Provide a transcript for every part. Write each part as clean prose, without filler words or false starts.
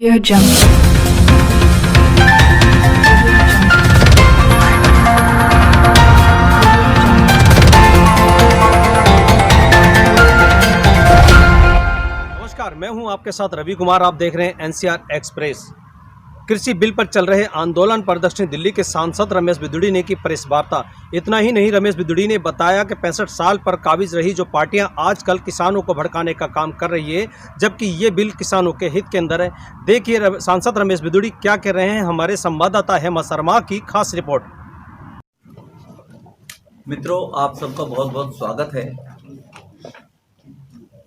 Audio Jungle. नमस्कार, मैं हूं आपके साथ रवि कुमार। आप देख रहे हैं एनसीआर एक्सप्रेस। कृषि बिल पर चल रहे आंदोलन पर दक्षिण दिल्ली के सांसद रमेश बिदुड़ी ने की प्रेस वार्ता। इतना ही नहीं, रमेश बिदुड़ी ने बताया कि 65 साल पर काबिज रही जो पार्टियां आजकल किसानों को भड़काने का काम कर रही है, जबकि ये बिल किसानों के हित के अंदर है। देखिए सांसद रमेश बिदुड़ी क्या कह रहे हैं। हमारे संवाददाता हेमा शर्मा की खास रिपोर्ट। मित्रों, आप सबका बहुत बहुत स्वागत है।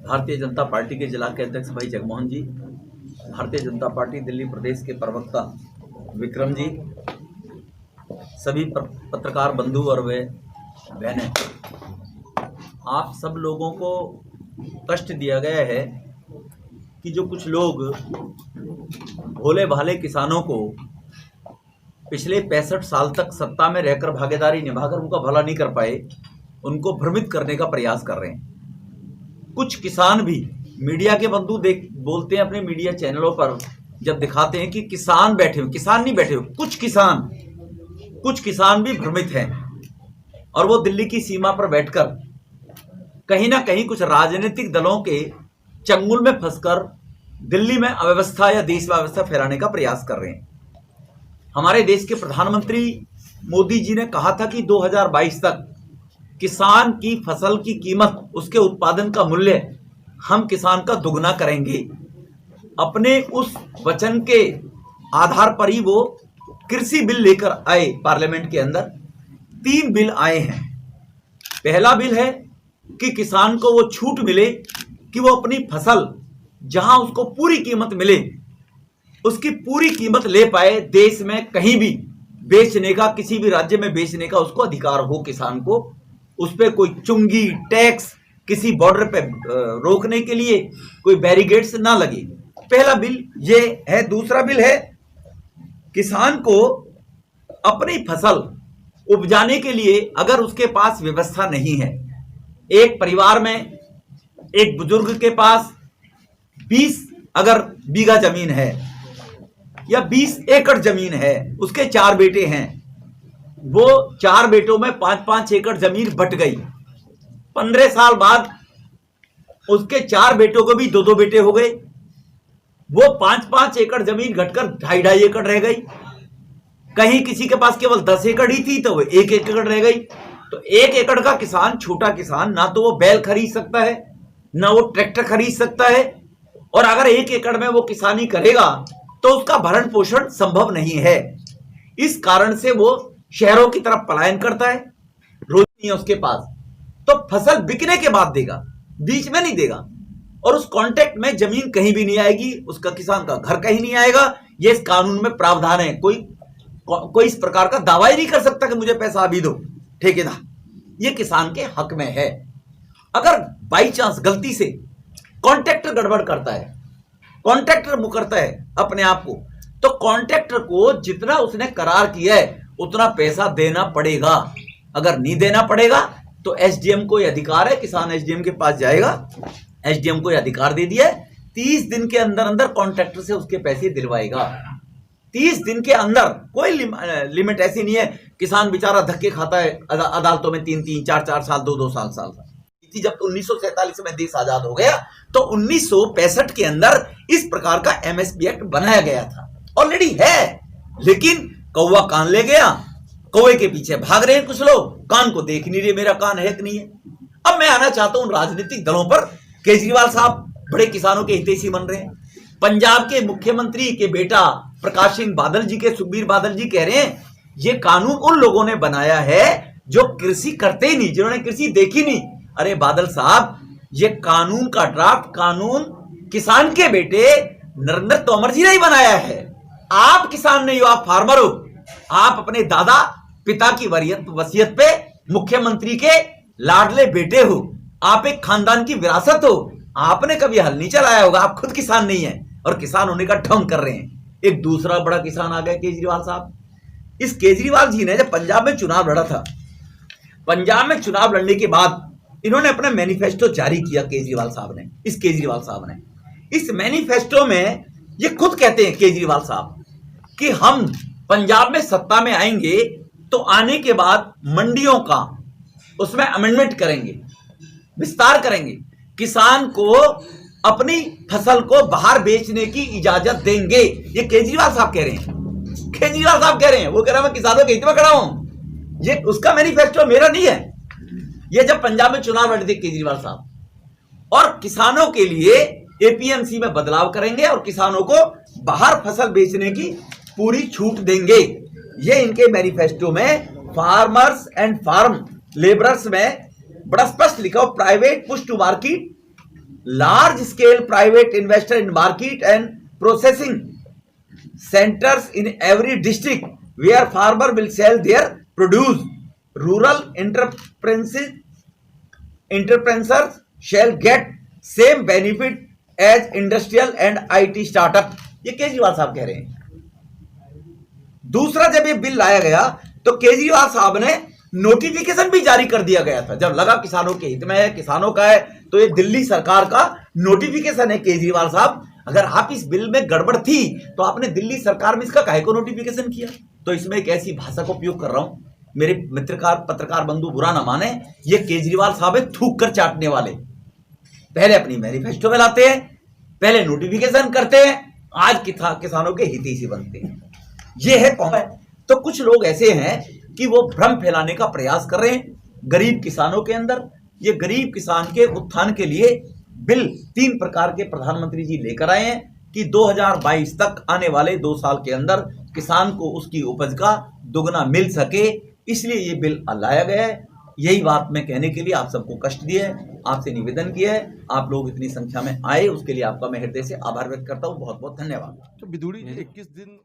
भारतीय जनता पार्टी के जिला के अध्यक्ष भाई जगमोहन जी, भारतीय जनता पार्टी दिल्ली प्रदेश के प्रवक्ता विक्रम जी, सभी पत्रकार बंधु और वे बहनें, आप सब लोगों को कष्ट दिया गया है कि जो कुछ लोग भोले भाले किसानों को पिछले 65 साल तक सत्ता में रहकर भागीदारी निभाकर उनका भला नहीं कर पाए, उनको भ्रमित करने का प्रयास कर रहे हैं। कुछ किसान भी मीडिया के बंधु बोलते हैं अपने मीडिया चैनलों पर, जब दिखाते हैं कि किसान बैठे हुए, किसान नहीं बैठे हुए, कुछ किसान भी भ्रमित हैं और वो दिल्ली की सीमा पर बैठकर कहीं ना कहीं कुछ राजनीतिक दलों के चंगुल में फंसकर दिल्ली में अव्यवस्था या देश में अव्यवस्था फैलाने का प्रयास कर रहे हैं। हमारे देश के प्रधानमंत्री मोदी जी ने कहा था कि 2022 तक किसान की फसल की कीमत, उसके उत्पादन का मूल्य हम किसान का दुगना करेंगे। अपने उस वचन के आधार पर ही वो कृषि बिल लेकर आए। पार्लियामेंट के अंदर 3 बिल आए हैं। पहला बिल है कि किसान को वो छूट मिले कि वो अपनी फसल जहां उसको पूरी कीमत मिले, उसकी पूरी कीमत ले पाए। देश में कहीं भी बेचने का, किसी भी राज्य में बेचने का उसको अधिकार हो किसान को। उस पर कोई चुंगी, टैक्स, किसी बॉर्डर पे रोकने के लिए कोई बैरिकेड्स ना लगे। पहला बिल ये है। दूसरा बिल है किसान को अपनी फसल उपजाने के लिए अगर उसके पास व्यवस्था नहीं है, एक परिवार में एक बुजुर्ग के पास 20 अगर बीघा जमीन है या 20 एकड़ जमीन है, उसके 4 बेटे हैं, वो 4 बेटों में 5-5 एकड़ जमीन बट गई। 15 साल बाद उसके 4 बेटों को भी 2-2 बेटे हो गए। वो 5-5 एकड़ जमीन घटकर 2.5 एकड़ रह गई। कहीं किसी के पास केवल 10 एकड़ ही थी तो वो 1 एकड़ रह गई। तो 1 एकड़ का किसान, छोटा किसान, ना तो वो बैल खरीद सकता है, ना वो ट्रैक्टर खरीद सकता है। और अगर 1 एकड़ में वो किसानी करेगा तो उसका भरण पोषण संभव नहीं है। इस कारण से वो शहरों की तरफ पलायन करता है। रोजी नहीं है उसके पास, तो फसल बिकने के बाद देगा, बीच में नहीं देगा। और उस कॉन्ट्रैक्ट में जमीन कहीं भी नहीं आएगी, उसका किसान का घर कहीं नहीं आएगा। ये इस कानून में प्रावधान है। कोई इस प्रकार का दावा ही नहीं कर सकता कि मुझे पैसा अभी दो ठेकेदार। ये किसान के हक में है। अगर बाई चांस गलती से कॉन्ट्रैक्टर गड़बड़ करता है, कॉन्ट्रैक्टर मुकरता है अपने आप को, तो कॉन्ट्रैक्टर को जितना उसने करार किया है उतना पैसा देना पड़ेगा। अगर नहीं देना पड़ेगा तो एसडीएम को यह अधिकार है, किसान एसडीएम के पास जाएगा। एसडीएम को यह अधिकार दे दिया है, 30 दिन के अंदर अंदर कॉन्ट्रैक्टर से उसके पैसे दिलवाएगा। 30 दिन के अंदर। कोई लिमिट ऐसी नहीं है। किसान बेचारा धक्के खाता है अदालतों में 3-3, 4-4 साल, 2-2 साल जब 1947 में देश आजाद हो गया तो 1965 के अंदर इस प्रकार का एमएसपी एक्ट बनाया गया था। ऑलरेडी है, लेकिन कौवा कान ले गया, कौवे के पीछे भाग रहे हैं कुछ लोग, कान को देख नहीं रहे मेरा कान है कि नहीं है। अब मैं आना चाहता हूं राजनीतिक दलों पर। केजरीवाल साहब बड़े किसानों के हितैषी बन रहे हैं। पंजाब के मुख्यमंत्री के बेटा प्रकाश सिंह बादल जी के, सुखबीर बादल जी कह रहे हैं ये कानून उन लोगों ने बनाया है जो कृषि करते ही नहीं, जिन्होंने कृषि देखी नहीं। अरे बादल साहब, ये कानून का ड्राफ्ट कानून किसान के बेटे नरेंद्र तोमर जी ने ही बनाया है। आप किसान नहीं हो, आप फार्मर हो। आप अपने दादा पिता की वसीयत पे मुख्यमंत्री के लाडले बेटे हो। आप एक खानदान की विरासत हो। आपने कभी हल नहीं चलाया होगा, आप खुद किसान नहीं है और किसान होने का ढोंग कर रहे हैं। एक दूसरा बड़ा किसान आ गया, केजरीवाल साहब। इस केजरीवाल जी ने जब पंजाब में चुनाव लड़ा था, पंजाब में चुनाव लड़ने के बाद इन्होंने अपना मैनिफेस्टो जारी किया। केजरीवाल साहब ने इस मैनिफेस्टो में ये खुद कहते हैं केजरीवाल साहब कि हम पंजाब में सत्ता में आएंगे तो आने के बाद मंडियों का उसमें अमेंडमेंट करेंगे, विस्तार करेंगे, किसान को अपनी फसल को बाहर बेचने की इजाजत देंगे। ये केजरीवाल साहब कह रहे हैं, केजरीवाल साहब कह रहे हैं। वो कह रहा है मैं किसानों के हित में खड़ा हूं। ये उसका मैनिफेस्टो, मेरा नहीं है। ये जब पंजाब में चुनाव लड़े थे केजरीवाल साहब, और किसानों के लिए एपीएमसी में बदलाव करेंगे और किसानों को बाहर फसल बेचने की पूरी छूट देंगे। ये इनके मैनिफेस्टो में फार्मर्स एंड फार्म लेबरर्स में बड़ा स्पष्ट लिखा हो, private push to market, large scale private investor in market and processing centers in every district where farmer will sell their produce. Rural entrepreneurs shall get same benefit as industrial and IT startup. ये केजरीवाल साहब कह रहे हैं। दूसरा, जब ये bill लाया गया तो केजरीवाल साहब ने नोटिफिकेशन भी जारी कर दिया गया था। जब लगा किसानों के हित में है, किसानों का है, तो ये दिल्ली सरकार का नोटिफिकेशन है। केजरीवाल साहब, अगर आप इस बिल में गड़बड़ थी तो आपने दिल्ली सरकार में इसका काहे को नोटिफिकेशन किया? तो इसमें एक ऐसी भाषा का उपयोग कर रहा हूं, मेरे मित्रकार पत्रकार बंधु बुरा ना माने, ये केजरीवाल साहब है थूक कर चाटने वाले। पहले अपनी मैनिफेस्टो में लाते हैं, पहले नोटिफिकेशन करते हैं, आज किसानों के हितैषी बनते हैं। ये है कौन? तो कुछ लोग ऐसे हैं कि वो भ्रम फैलाने का प्रयास कर रहे हैं गरीब किसानों के अंदर। ये गरीब किसान के उत्थान के लिए बिल 3 प्रकार के प्रधानमंत्री जी लेकर आए हैं कि 2022 तक आने वाले 2 साल के अंदर किसान को उसकी उपज का दुगना मिल सके, इसलिए ये बिल लाया गया है। यही बात मैं कहने के लिए आप सबको कष्ट दिया है, आपसे निवेदन किया है। आप लोग इतनी संख्या में आए, उसके लिए आपका मैं हृदय से आभार व्यक्त करता हूँ। बहुत बहुत धन्यवाद। तो बिधूड़ी 21 दिन